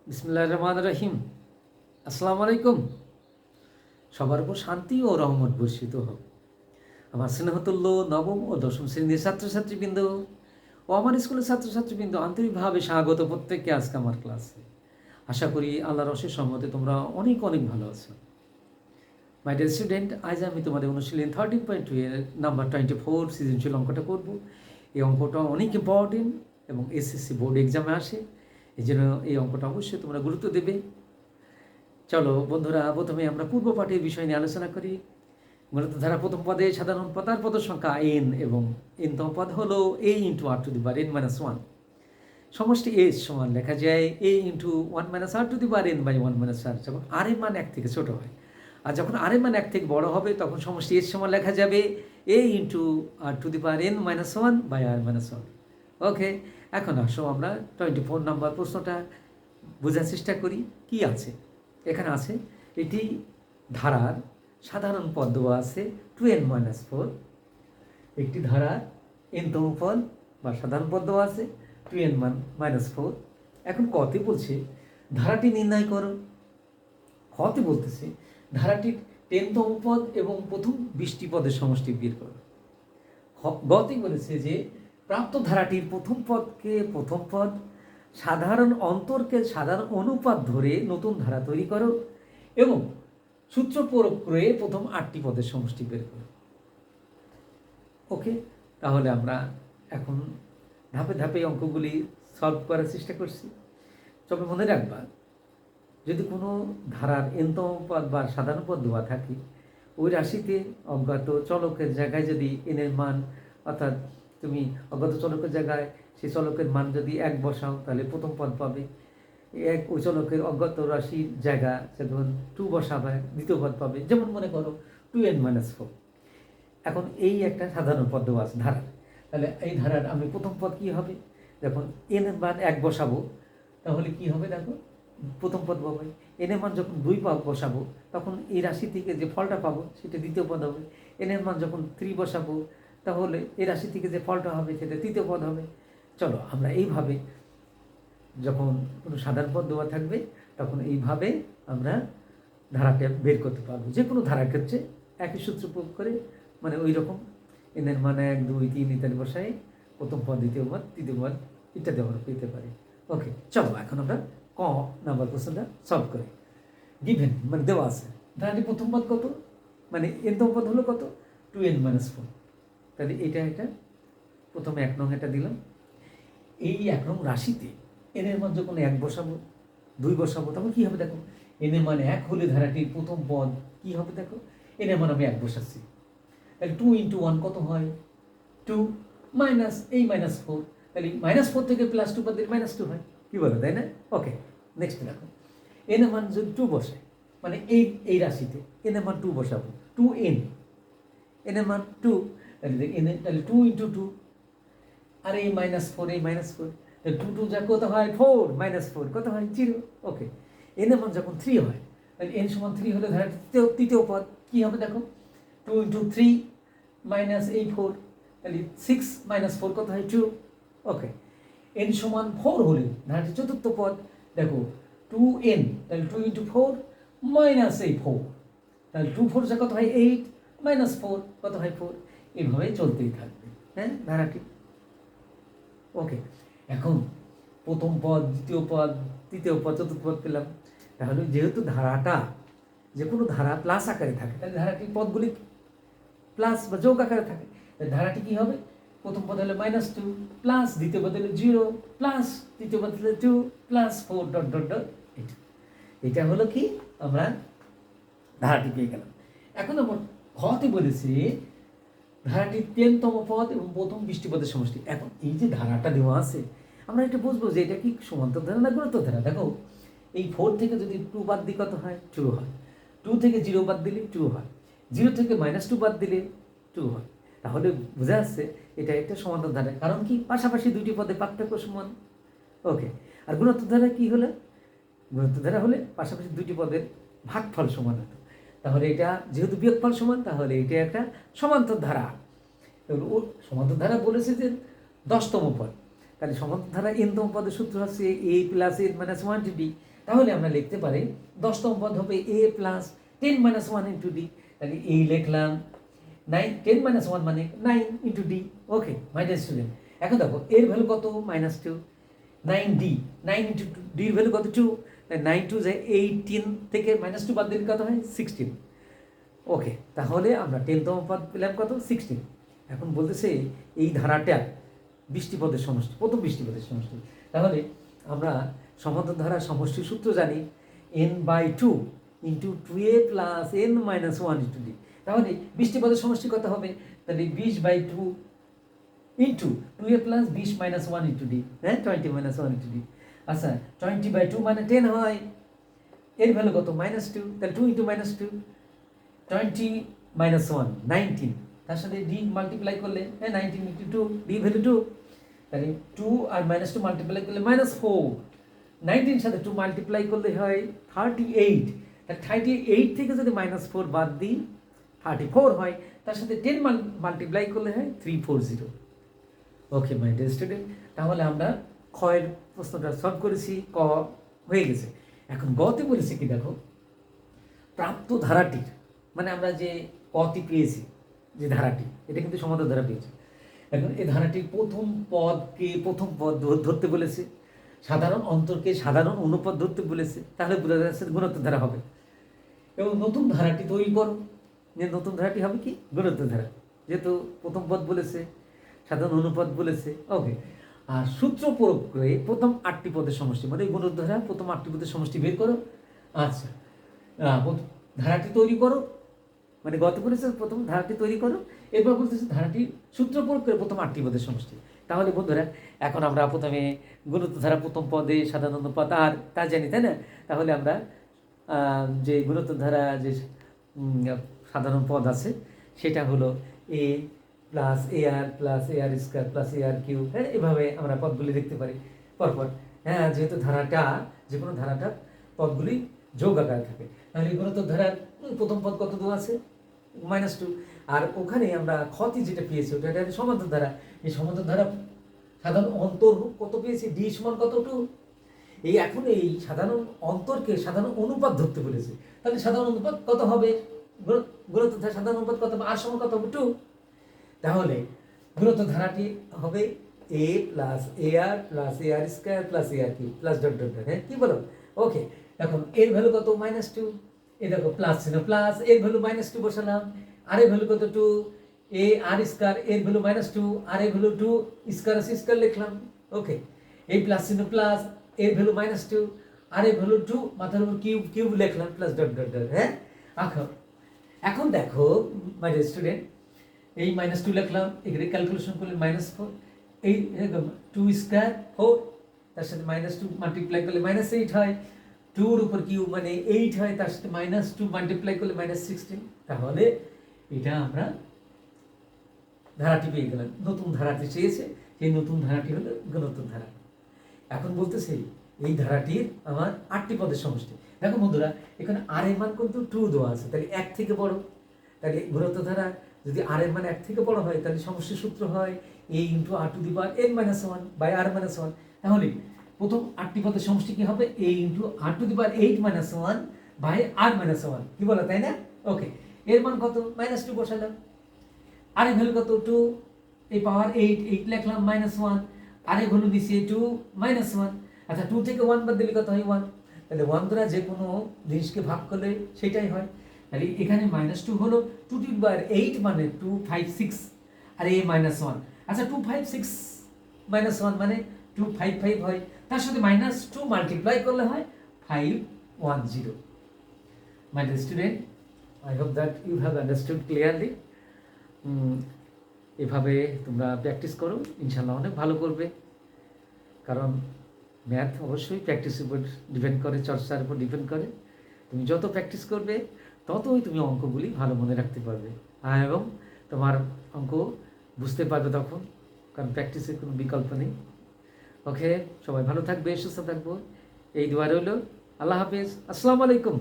বিসমিল্লাহির রহমানির রহিম। আসসালামু আলাইকুম। সবার উপর শান্তি ও রহমত বর্ষিত হোক। আমার স্নেহতুল্য নবম ও দশম শ্রেণীর ছাত্রছাত্রীবৃন্দ ও আমার স্কুলের ছাত্রছাত্রীবৃন্দ আন্তরিকভাবে স্বাগত প্রত্যেককে আজকে আমার ক্লাসে। আশা করি আল্লাহর অশেষ রহমতে তোমরা অনেক অনেক ভালো আছো। মাই ডিয়ার স্টুডেন্ট, আজ আমি তোমাদের অনুশীলন 13.2 এর নাম্বার 24 সৃজনশীল অঙ্কটা করব। এই অঙ্কটা অনেক ইম্পর্টেন্ট এবং এসএসসি বোর্ড এক্সামে আসে, এই জন্য এই অঙ্কটা অবশ্যই তোমরা গুরুত্ব দেবে। চলো বন্ধুরা, প্রথমে আমরা পূর্ব পাঠের বিষয় নিয়ে আলোচনা করি। মূলত ধারা প্রথম পদে সাধারণ পদার পদ সংখ্যা n এবং n তম পদ হলো a into r to the power n-1। সমষ্টি s সমান লেখা যায় a into 1 - r to the power n by 1 - r, যখন r এর মান 1 থেকে ছোট হয়। আর যখন r এর মান 1 থেকে বড় হবে তখন সমষ্টি s সমান লেখা যাবে a into r to the power n-1 by r-1। Okay, এখন আসো আমরা 24 নম্বর প্রশ্নটা বোঝার চেষ্টা করি। কি আছে এখানে? আছে এটি ধারার সাধারণ পদ দেওয়া আছে 2n-4। একটি ধারার n তম পদ বা সাধারণ পদ দেওয়া আছে 2n-4। এখন কতে বলছে ধারাটি নির্ণয় করো। কতে বলতেছে ধারাটির 10তম পদ এবং প্রথম 20টি পদের সমষ্টি বের করো। গতে বলেছে যে প্রাপ্ত ধারাটির প্রথম পদকে প্রথম পদ, সাধারণ অন্তরকে সাধারণ অনুপাত ধরে নতুন ধারা তৈরি করো এবং সূত্র প্রয়োগ করে প্রথম 8টি পদের সমষ্টি বের করো। ওকে, তাহলে আমরা এখন ধাপে ধাপে অঙ্কগুলি সলভ করার চেষ্টা করছি। তবে মনে রাখবা, যদি কোনো ধারার n তম পদ বা সাধারণ পদ দেওয়া থাকে, ওই রাশিতে অজ্ঞাত চলকের জায়গায় যদি n এর মান, অর্থাৎ তুমি অজ্ঞাত চলকের জায়গায় সেই চলকের মান যদি 1 বসাও তাহলে প্রথম পদ পাবে। ওই চলকের অজ্ঞাত রাশির জায়গা যখন 2 বসাবে দ্বিতীয় পদ পাবে। যেমন মনে করো 2n-4। এখন এই একটা সাধারণ পদ দেওয়া আছে ধারার, তাহলে এই ধারার আমি প্রথম পদ কী হবে, যখন n এর মান 1 বসাবো তাহলে কি হবে দেখো, প্রথম পদ পাবে। n এর মান যখন 2 বসাবো তখন এই রাশি থেকে যে ফলটা পাবো সেটা দ্বিতীয় পদ হবে। n এর মান যখন 3 বসাবো তাহলে এই রাশি থেকে যে ফলটা হবে সেটা তৃতীয় পদ হবে। চলো আমরা এইভাবে, যখন কোনো সাধারণ পদ দেওয়া থাকবে তখন এইভাবে আমরা ধারাটা বের করতে পারবো। যে কোনো ধারার ক্ষেত্রে একই সূত্র প্রয়োগ করে, মানে ওই রকম n এর মান 1, 2, 3 ইত্যাদি বসাই প্রথম পদ, দ্বিতীয় পদ, তৃতীয় পদ ইত্যাদি আমরা পেতে পারি। ওকে, চলো এখন আমরা ক নাম্বার কোশ্চেনটা সলভ করি। গিভেন মানে দেওয়া আছে ধারাটির প্রথম পদ কত, মানে n-তম পদ হলো কত 2n-4। তাহলে এটা প্রথমে 1 নং এটা দিলাম। এই 1 নং রাশিতে n এর মান যখন 1 বসাবো 2 বসাবো তখন কী হবে দেখো, n এর মান 1 হলে ধারাটির প্রথম পদ কী হবে দেখো, n এর মান আমি 1 বসাচ্ছি, তাহলে 2 × 1 কত হয় 2 মাইনাস এই -4, তাহলে -4 থেকে +2 বাদ দিলে -2 হয়। কী বলো, তাই না? ওকে, নেক্সট দেখো n এর মান যদি 2 বসে, মানে এই রাশিতে n এর মান 2 বসাবো, 2n, n এর মান 2, তাহলে 2 × 2, আর এই -4 এই -4, তাহলে 2 2 যা কত হয় 4, -4 কত হয় 0। ওকে, n এর মান যখন 3 হয় তাহলে n সমান 3 হলে ধারাটি তৃতীয় পদ কী হবে দেখো, 2 × 3 মাইনাস এই 4, তাহলে 6 - 4 কত হয় 2। ওকে, n সমান 4 হলে ধারাটি চতুর্থ পদ দেখো 2n, তাহলে 2 × 4 মাইনাস এই 4, তাহলে 2 4 যা কত হয় 8, -4 কত হয় 4। এইভাবে চলতেই থাকবে, হ্যাঁ, ধারাটি। ওকে, এখন প্রথম পদ, দ্বিতীয় পদ, তৃতীয় পদ, চতুর্থ পদ পেলাম। তাহলে যেহেতু ধারাটা যে কোনো ধারা প্লাস আকারে থাকে, তাহলে ধারাটির পদগুলি প্লাস বা যোগ আকারে থাকে। ধারাটি কী হবে, প্রথম পদ হলে -2 প্লাস দ্বিতীয় পদ হলে 0 প্লাস তৃতীয় পদ হলে 2 প্লাস 4 ডট ডট ডট। এটা হলো কি, আমরা ধারাটি পেয়ে গেলাম। এখন আমরা ঘতে বলেছি ধারাটির 10তম পদ এবং প্রথম 20টি পদের সমষ্টি। এখন এই যে ধারাটা দেওয়া আছে আমরা এটা বুঝবো যে এটা কি সমান্তর ধারা না গুণোত্তর ধারা। দেখো এই 4 থেকে যদি 2 বাদ দিই কত হয় 2 হয়, 2 থেকে 0 বাদ দিলে 2 হয়, 0 থেকে -2 বাদ দিলে 2 হয়। তাহলে বোঝা যাচ্ছে এটা একটা সমান্তর ধারা, কারণ কি পাশাপাশি দুইটি পদের পার্থক্য সমান। ওকে, আর গুণোত্তর ধারা কি হলে, গুণোত্তর ধারা হলে পাশাপাশি দুইটি পদের ভাগফল সমান হতো। তাহলে এটা যেহেতু বিয়োগফল সমান, তাহলে এটা একটা সমান্তর ধারা। ও সমান্তর ধারা বলেছে যে 10তম পদ, তাহলে সমান্তর ধারা n-তম পদের সূত্র হচ্ছে a + n - 1 dd তাহলে আমরা লিখতে পারি 10তম পদ হবে a plus 10 minus 1 into D. তাহলে এই লিখলাম 10 মাইনাস 1 মানে 9 ইন্টু ডি। ওকে মাই ডিয়ার স্টুডেন্ট, এখন দেখো এর ভ্যালু কত -2, 9d, 9 ইন্টু ডির ভ্যালু কত 2, 9 2 যায় 18 থেকে -2 বাদ দিলে কত হয় 16। ওকে, তাহলে আমরা 10তম পদ পেলাম কত 16। এখন বলতেছে এই ধারাটা 20টি পদের সমষ্টি, প্রথম 20টি পদের সমষ্টি। তাহলে আমরা সমান্তর ধারার সমষ্টির সূত্র জানি n/2 into 2a plus n minus 1 into D. তাহলে 20টি পদের সমষ্টি কত হবে? তাহলে 20/2 into 2a plus 20 minus 1 into D, হ্যাঁ 20 মাইনাস 1 ইন্টু ডি। আচ্ছা 20/2 মানে 10 হয়, এর ভ্যালু কত -2, তাহলে 2 ইন্টু -2 20 মাইনাস 1 19, তার সাথে ডি মাল্টিপ্লাই করলে 19 ইন্টু 2 ডি ভ্যালু 2, তাহলে 2 আর -2 মাল্টিপ্লাই করলে -4, 19 সাথে 2 মাল্টিপ্লাই করলে হয় 38, তাহলে 38 থেকে যদি -4 বাদ দিই 34 হয়, তার সাথে 10 মাল্টিপ্লাই করলে হয় 340। ওকে মাই ডিয়ার স্টুডেন্ট, তাহলে আমরা ক্ষয়ের প্রশ্নটা সলভ করেছি, ক হয়ে গেছে। এখন গতে বলেছে কি দেখো, প্রাপ্ত ধারাটির মানে আমরা যে কটি পেয়েছি যে ধারাটি, এটা কিন্তু সমান্তর ধারা পেয়েছি। এখন এই ধারাটির প্রথম পদ ধরতে বলেছে, সাধারণ অন্তরকে সাধারণ অনুপদ ধরতে বলেছে, তাহলে বোঝা যাচ্ছে গুণোত্তর ধারা হবে। এবং নতুন ধারাটি তৈরি করো, যে নতুন ধারাটি হবে কি গুণোত্তর ধারা, যেহেতু প্রথম পদ বলেছে, সাধারণ অনুপদ বলেছে। ওকে, আর সূত্র প্রয়োগ করে প্রথম 8টি পদের সমষ্টি মানে গুণোত্তর ধারা প্রথম 8টি পদের সমষ্টি বের করো। আচ্ছা, ধারাটি তৈরি করো, মানে গত বলেছে প্রথম ধারাটি তৈরি করো, এরপর বলতেছে ধারাটি সূত্র প্রয়োগ করে প্রথম 8টি পদের সমষ্টি। তাহলে বন্ধুরা এখন আমরা প্রথমে গুণোত্তর ধারা প্রথম পদে সাধারণ অনুপাত আর তা জানি, তাই না? তাহলে আমরা যে গুণোত্তর ধারা যে সাধারণ পদ আছে সেটা হলো a plus ar plus ar square plus ar cube, হ্যাঁ এভাবে আমরা পদগুলি দেখতে পারি পরপর। হ্যাঁ, যেহেতু ধারাটা যে কোনো ধারাটা পদগুলি যোগ আকারে থাকে, তাহলে গুণোত্তর ধারার প্রথম পদ কত দেওয়া আছে -2, আর ওখানে আমরা ক্ষতি যেটা পেয়েছি ওটা সমান্তর ধারা। এই সমান্তর ধারা সাধারণ অন্তর কত পেয়েছি, ডি সমান কত 2। এই এখন এই সাধারণ অন্তরকে সাধারণ অনুপাত ধরতে বলেছে, তাহলে সাধারণ অনুপাত কত হবে, গুণোত্তর ধারা সাধারণ অনুপাত কত হবে, আর সমান কত হবে 2। তাহলে গুণোত্তর ধারাটি হবে a plus ar plus ar square plus ar cube plus dot dot dot, হ্যাঁ কি বলো? ওকে, এখন এর ভ্যালু কত -2, এই দেখো প্লাস ছিল প্লাস, এর ভ্যালু -2 বসালাম, আর এর ভ্যালু কত 2, a r স্কয়ার এর ভ্যালু -2 আর এর ভ্যালু 2 স্কয়ার আছে স্কয়ার লিখলাম। ওকে, এই প্লাস ছিল প্লাস, এর ভ্যালু -2 আর এর ভ্যালু 2 মাথার উপর কিউব লিখলাম প্লাস ডট ডট ডট, হ্যাঁ। এখন দেখো মাই ডিয়ার স্টুডেন্ট, এই -2 লিখলাম, এখানে ক্যালকুলেশন করলে -4, এই 2 স্কয়ার 4, তার সাথে -2 মাল্টিপ্লাই করলে -8 হয়, 2 এর উপর কিউ মানে 8 হয়, তার সাথে -2 মাল্টিপ্লাই করলে -16। তাহলে এটা আমরা ধারাটি পেয়ে গেলাম, নতুন ধারাটি চেয়েছে, সেই নতুন ধারাটি হলো গুণোত্তর ধারা। এখন বলতেছে এই ধারাটির আমার 8টি পদের সমষ্টি। দেখো বন্ধুরা, এখানে আর এর মান কিন্তু 2 দেওয়া আছে, তাহলে 1 থেকে বড়, তাহলে গুণোত্তর ধারা যদি আর এর মান 1 থেকে বড় হয় তাহলে সমষ্টির সূত্র হয় a × r⁻n−1 বাই r−1। তাহলে প্রথম 8টি পদের সমষ্টি কি হবে, a × r⁻8−1 বাই r−1, কি বলো তাই না? ওকে, এর মান কত -2 বসালাম, আর এর ভ্যালু কত 2, এই পাওয়ার 8 লিখলাম -1, আর এর ভ্যালু দিছি 2 -1। আচ্ছা 2 থেকে 1 বাদ দিলে কত হয় 1, তাহলে 1 দ্বারা যে কোনো জিনিসকে ভাগ করলে সেটাই হয়। তাহলে এখানে -2 হলো 2⁸ মানে 256, আর এই -1, আচ্ছা 256 -1 মানে 255 হয়, তার সাথে -2 মাল্টিপ্লাই করলে হয় 510। My dear student, I hope that you have understood clearly. এভাবে তোমরা প্র্যাকটিস করো, ইনশাল্লাহ অনেক ভালো করবে, কারণ ম্যাথ অবশ্যই প্র্যাকটিসের উপর ডিপেন্ড করে, চর্চার উপর ডিপেন্ড করে। তুমি যত প্র্যাকটিস করবে ততই তুমি অঙ্কগুলি ভালো মনে রাখতে পারবে, এবং তোমার অঙ্ক বুঝতে পারবে তখন, কারণ প্র্যাকটিসের কোনো বিকল্প নেই। ওকে, সবাই ভালো থাকবে, সুস্থ থাকবো, এই দোয়া রইল। আল্লাহ হাফেজ, আসসালামু আলাইকুম।